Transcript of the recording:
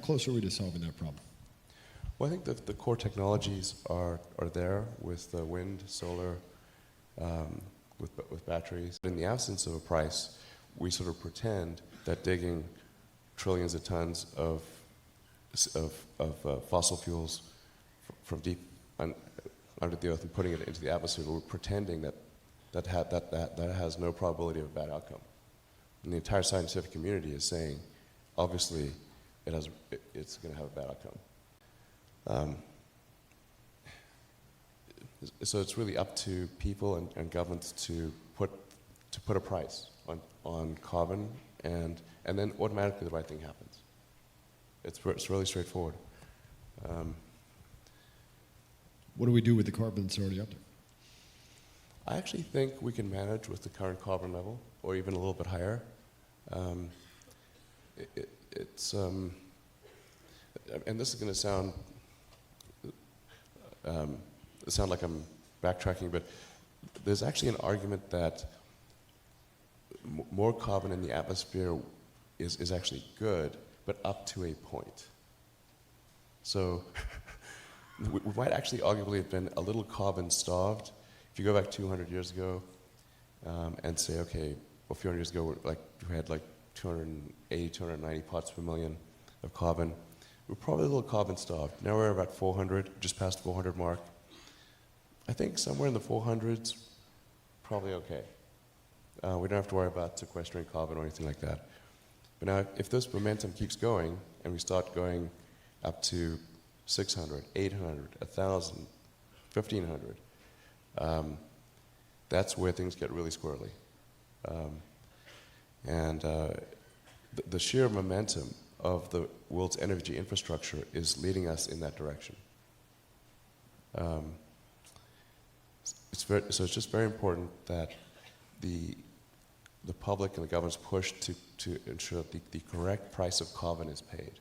close are we to solving that problem? Well, I think that the core technologies are there with the wind, solar, with batteries. In the absence of a price, we sort of pretend that digging trillions of tons of fossil fuels from deep under the earth and putting it into the atmosphere, we're pretending that has no probability of a bad outcome. And the entire scientific community is saying, obviously, it's going to have a bad outcome. So it's really up to people and governments to put a price on carbon, and then automatically the right thing happens. It's really straightforward. What do we do with the carbon that's already up there? I actually think we can manage with the current carbon level, or even a little bit higher. And this is going to sound like I'm backtracking, but there's actually an argument that more carbon in the atmosphere is actually good, but up to a point. So we might actually arguably have been a little carbon starved. If you go back 200 years ago and say, okay, well, a few hundred years ago, we had like 280, 290 parts per million of carbon. We're probably a little carbon starved. Now we're about 400, just past 400 mark. I think somewhere in the 400s, probably okay. We don't have to worry about sequestering carbon or anything like that. But now, if this momentum keeps going, and we start going up to 600, 800, 1,000, 1,500, that's where things get really squirrely. The sheer momentum of the world's energy infrastructure is leading us in that direction. So it's just very important that the public and the governments push to ensure that the correct price of carbon is paid.